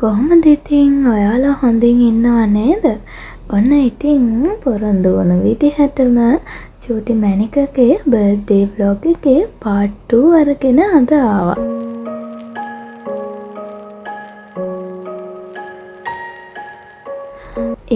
කොහොමද ඉතින් ඔයාලා හොඳින් ඉන්නව නේද? ඔන්න ඉතින් පොරොන්දු වුණු විදිහටම චූටි මැනිකගේ බර්ත්ඩේ vlog එකේ part 2 අරගෙන අද ආවා.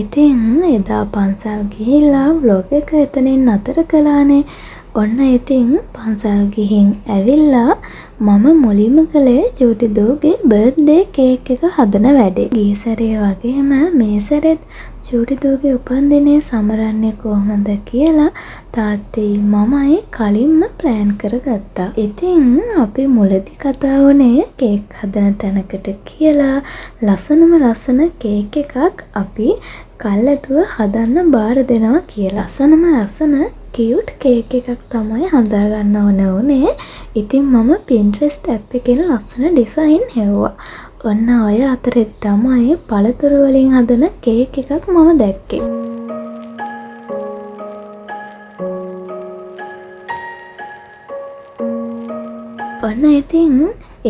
ඉතින් එදා පන්සල් ගිහිල්ලා vlog එක එතනින් නතර කළානේ. ඔන්න ඉතින් පන්සල් ගිහින් ඇවිල්ලා මම මුලින්ම කළේ චූටි දූගේ බර්ත්ඩේ කේක් එක හදන වැඩේ. ගිය සැරේ වගේම මේ සැරෙත් චූටි දූගේ උපන්දිනේ සමරන්නේ කොහොමද කියලා තාත්තයි මමයි කලින්ම ප්ලෑන් කරගත්තා. ඉතින් අපි මුලදී කතා වුණේ කේක් හදන තැනකට කියලා ලස්සන කේක් එකක් අපි කල්ැතුව හදන්න බාර දෙනවා කියලා. ලස්සන කියුට් කේක් එකක් තමයි හදාගන්න ඕන වුණේ. ඉතින් මම Pinterest app එකෙන් ලස්සන ඩිසයින් හෙව්වා. ඔන්න ඔය අතරේ තමයි පළතුරු වලින් හදන කේක් එකක් මම දැක්කේ. ඔන්න ඉතින්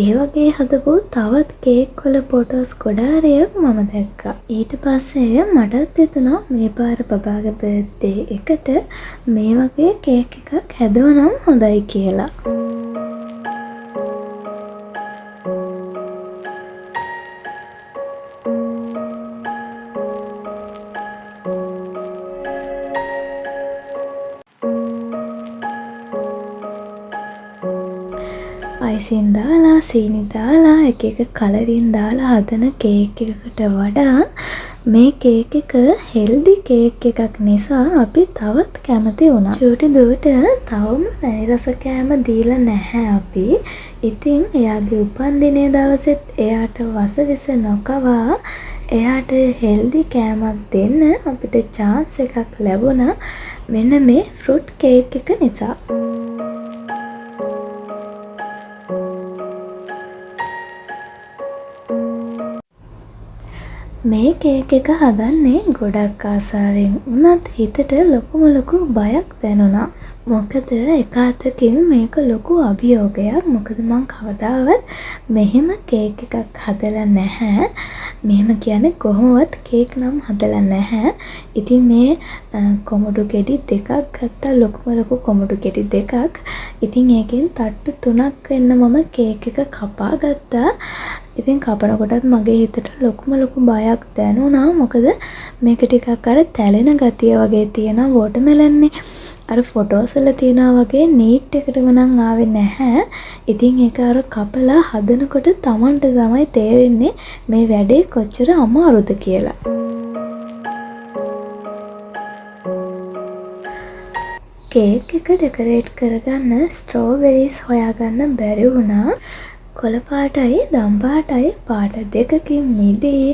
ඒ වගේ හදපු තවත් කේක් වල ෆොටෝස් ගොඩාරියක් මම දැක්කා. ඊට පස්සේ මටත් හිතුණා මේ පාර බබාගේ බර්ත්ඩේ එකට මේ වගේ කේක් එකක් හැදුවනම් හොඳයි කියලා. අයිසින් දාලා සීනි දාලා එක කලරින් දාලා හදන කේක් එකකට වඩා මේ කේක් එක හෙල්දි කේක් එකක් නිසා අපි තවත් කැමති වුණා. චූටි දුවට තවම පැණි රස කෑම දීලා නැහැ අපි. ඉතින් එයාගේ උපන්දිනේ දවසෙත් එයාට වසවිස නොකවා එයාට හෙල්දි කෑමක් දෙන්න අපිට chance එකක් ලැබුණා මෙන්න මේ ෆෘට් කේක් එක නිසා. මේ කේක් එක හදන්නේ ගොඩක් ආසාවෙන් වුණත් හිතට ලොකු බයක් දැනුණා. මොකද එක අතකින් මේක ලොකු අභියෝගයක්. මොකද මං කවදාවත් මෙහෙම කේක් එකක් හදලා නැහැ. මෙහෙම කියන්නේ කොහොමවත් කේක් නම් හදලා නැහැ. ඉතින් මේ කොමඩු ගෙඩි දෙකක් ගත්තා. ලොකු කොමඩු ගෙඩි දෙකක්. ඉතින් ඒකෙන් තට්ටු 3ක් වෙන්න මම කේක් එක කපා ගත්තා. ඉතින් කපනකොටත් මගේ හිතට ලොකු බයක් දැනුණා. මොකද මේක ටිකක් අර තැලෙන ගතිය වගේ තියෙනවා වෝටර්මෙලන්නේ. අර ෆොටෝස් වල තියනවා වගේ නීට් එකටම නම් ආවේ නැහැ. ඉතින් ඒක අර කපලා හදනකොට Tamanට තමයි තේරෙන්නේ මේ වැඩේ කොච්චර අමාරුද කියලා. කේක් එක ඩෙකරේට් කරගන්න ස්ට්‍රෝබෙරිස් හොයාගන්න බැරි වුණා. කොළ පාටයි දම් පාටයි පාට දෙකකින් මිදී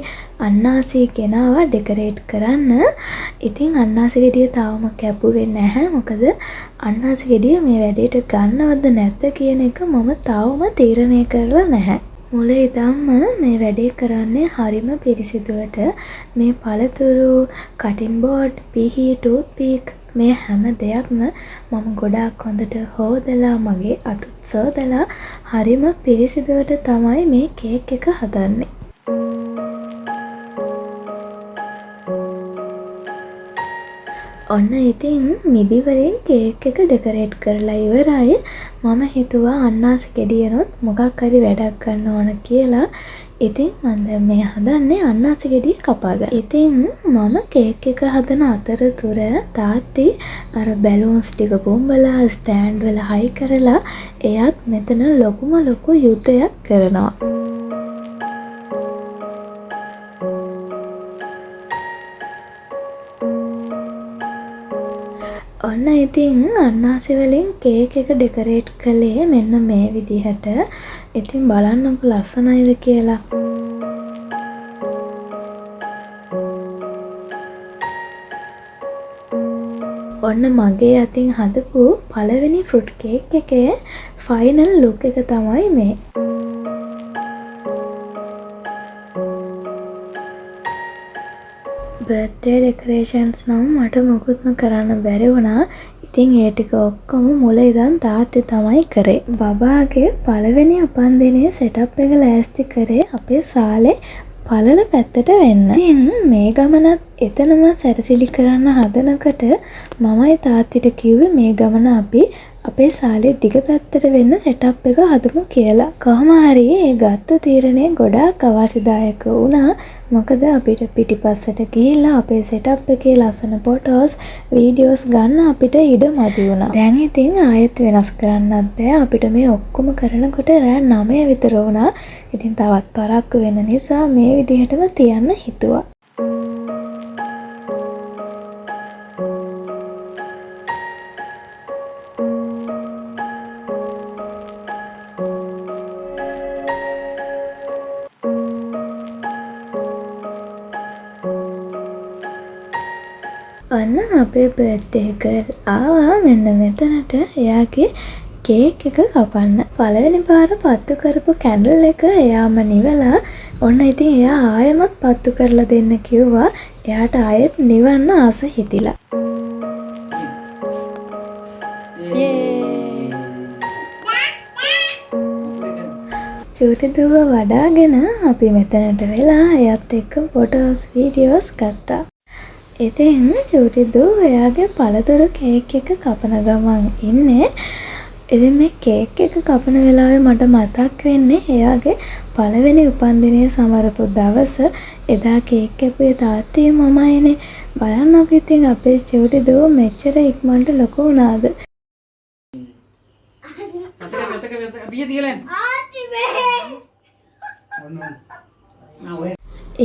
අන්නාසි ගෙනාවා ඩෙකරේට් කරන්න. ඉතින් අන්නාසි ගෙඩිය තාම කැපුවේ නැහැ. මොකද අන්නාසි ගෙඩිය මේ වැඩේට ගන්නවද නැද්ද කියන එක මම තාම තීරණය කරලා නැහැ. මුල ඉඳන්ම මේ වැඩේ කරන්නේ හරිම පිරිසිදුවට. මේ පළතුරු, කටින් බෝඩ්, පිහි, ටූත් පීක් මේ හැම දෙයක්ම මම ගොඩාක් හොඳට හොදලා මගේ අතුත් සෝදලා හරිම පිරිසිදුවට තමයි මේ කේක් එක හදන්නේ. ඔන්න ඉතින් මිදි වලින් කේක් එක ඩෙකරේට් කරලා ඉවරයි. මම හිතුවා අන්නාසි ගෙඩියනොත් මොකක් හරි වැඩක් ගන්න ඕන කියලා. ඉතින් මම දැන් මේ හදන්නේ අන්නාසි ගෙඩිය කපා ගන්න. ඉතින් මම කේක් එක හදන අතරතුර තාත්ති අර බැලූන්ස් ටික බොම්බලා ස්ටෑන්ඩ් වල හයි කරලා එයාත් මෙතන ලොකු යුද්ධයක් කරනවා. ඔන්න ඉතින් අන්නාසි වලින් කේක් එක ඩෙකරේට් කළේ මෙන්න මේ විදිහට. ඉතින් බලන්නකො ලස්සනයිද කියලා. ඔන්න මගේ අතින් හදපු පළවෙනි ෆෘට් කේක් එකේ ෆයිනල් ලුක් එක තමයි මේ. බර්ත්ඩේ ඩෙකරේෂන්ස් නම් මට මොකුත්ම කරන්න බැරි වුණා. ඉතින් ඒ ටික ඔක්කොම මුල ඉඳන් තාත්තේ තමයි කරේ. බබාගේ පළවෙනි උපන්දිනේ සෙටප් එක ලෑස්ති කරේ අපේ සාලේ පළල පැත්තට වෙන්න. ඉතින් මේ ගමනත් එතනම සැරසිලි කරන්න හදනකොට මමයි තාත්තිට කිව්වේ මේ ගමන අපි අපේ ශාලේ දිග පැත්තට වෙන්න සෙටප් එක හදමු කියලා. කොහොම හරි ඒ ගත්ත තීරණය ගොඩාක් අවාසිදායක වුණා. මොකද අපිට පිටිපස්සට ගිහිල්ලා අපේ සෙටප් එකේ ලස්සන ෆොටෝස් වීඩියෝස් ගන්න අපිට ඉඩ මදි වුණා. දැන් ඉතින් ආයෙත් වෙනස් කරන්නත් බෑ. අපිට මේ ඔක්කොම කරනකොට රෑ 9 විතර වුණා. ඉතින් තවත් පරක්කු වෙන නිසා මේ විදිහටම තියන්න හිතුවා. ඔන්න අපේ බර්ත්ඩේ ගර්ල් ආවා මෙන්න මෙතනට. එයාගේ කේක් එක කපන්න. පළවෙනි පාර පත්තු කරපු කැන්ඩල් එක එයාම නිවලා. ඔන්න ඉතින් එයා ආයෙමත් පත්තු කරලා දෙන්න කිව්වා. එයාට ආයෙත් නිවන්න ආස හිතිලා. චූටි දුව වඩාගෙන අපි මෙතනට වෙලා එයත් එක්ක ෆොටෝස් වීඩියෝස් ගත්තා. ඉතින් චූටි දුව එයාගේ පළතුරු කේක් එක කපන ගමන් ඉන්නේ. ඉතින් මේ කේක් එක කපන වෙලාවේ මට මතක් වෙන්නේ එයාගේ පළවෙනි උපන්දිනය සමරපු දවස. එදා කේක් කැපුවේ තාත්තේ මමයිනේ. බලන්නකො ඉතින් අපේ චූටි දුව මෙච්චර ඉක්මනට ලොකු වුණාද.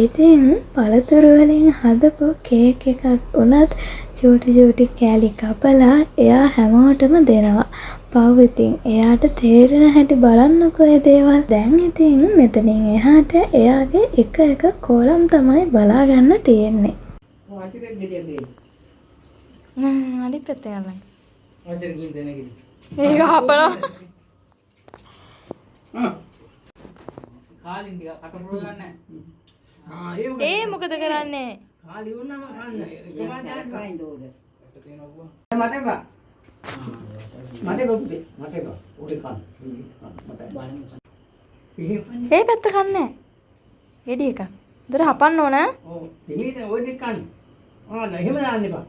ඉතින් පළතුරු වලින් හදපු කේක් එකක් උනත් චූටි කෑලි කපලා එයා හැමෝටම දෙනවා. පව් ඉතින් එයාට තේරෙන හැටි බලන්නකෝ ඒ දේවල්. දැන් ඉතින් මෙතනින් එහාට එයාගේ එක කෝලම් තමයි බලා ගන්න තියෙන්නේ. අනිත් පැත්ත යන්න. ඒක හපනවා. කාලින් ටික කටපුර ගන්න. ඒ මොකද කරන්නේ? කාලි වුණාම කන්න. මට බා. උඩේ කන්න. ඒ පැත්ත කන්නේ. ගෙඩි එක. උදේට හපන්න ඕන. ඔව්. දෙහිට ඔය දෙක කන්න. එහෙම දාන්න එපා.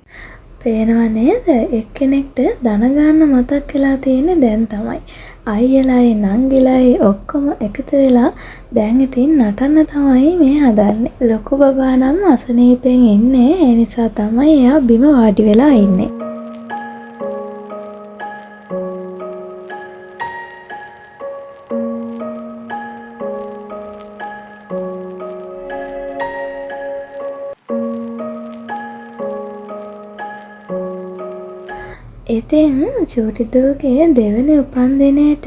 පේනව නේද? එක්කෙනෙක්ට ධන ගන්න මතක් වෙලා තියෙන්නේ දැන් තමයි. අයියලායි නංගිලායි ඔක්කොම එකතු වෙලා දැන් ඉතින් නටන්න තමයි මේ හදන්නේ. ලොකු බබා නම් අසනීපෙන් ඉන්නේ. ඒ නිසා තමයි එයා බිම වාඩි වෙලා ඉන්නේ. ඉතින් චූටි දුවගේ දෙවෙනි උපන්දිනේට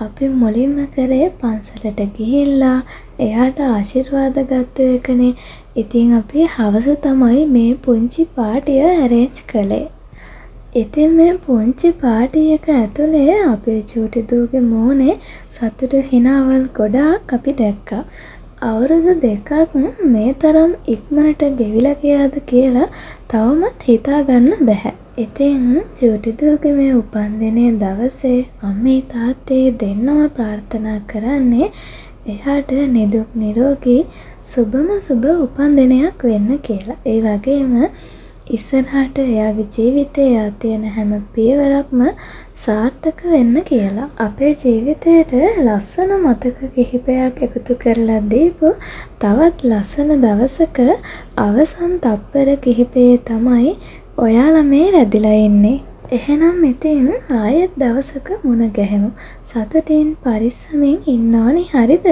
අපි මුලින්ම කරේ පන්සලට ගිහිල්ලා එයාට ආශිර්වාද ගත්ත එකනේ. ඉතින් අපි හවස තමයි මේ පුංචි පාටිය ඇරේන්ජ් කළේ. ඉතින් මේ පුංචි පාටි එක ඇතුලේ අපේ චූටි දුවගේ මූණේ සතුටු හිනාවල් ගොඩාක් අපි දැක්කා. අවුරුදු 2ක් මේ තරම් ඉක්මනට ගෙවිලා ගියාද කියලා තවමත් හිතා ගන්න බැහැ. ඉතින් චූටි දුවගේ මේ උපන්දිනයේ දවසේ අම්මේ තාත්තේ දෙන්නම ප්‍රාර්ථනා කරන්නේ එයාට නිදුක් නිරෝගී සුබම සුබ උපන්දිනයක් වෙන්න කියලා. ඒ වගේම ඉස්සරහට එයාගේ ජීවිතේ යා තියෙන හැම පියවරක්ම සාර්ථක වෙන්න කියලා. අපේ ජීවිතේට ලස්සන මතක කිහිපයක් එකතු කරලා දීපු තවත් ලස්සන දවසක අවසන් තප්පර කිහිපයේ තමයි ඔයාලා මේ රැඳිලා ඉන්නේ. එහෙනම් ඉතින් ආයෙත් දවසක මුණ ගැහෙමු. සතුටින් පරිස්සමින් ඉන්න ඕනි හරිද?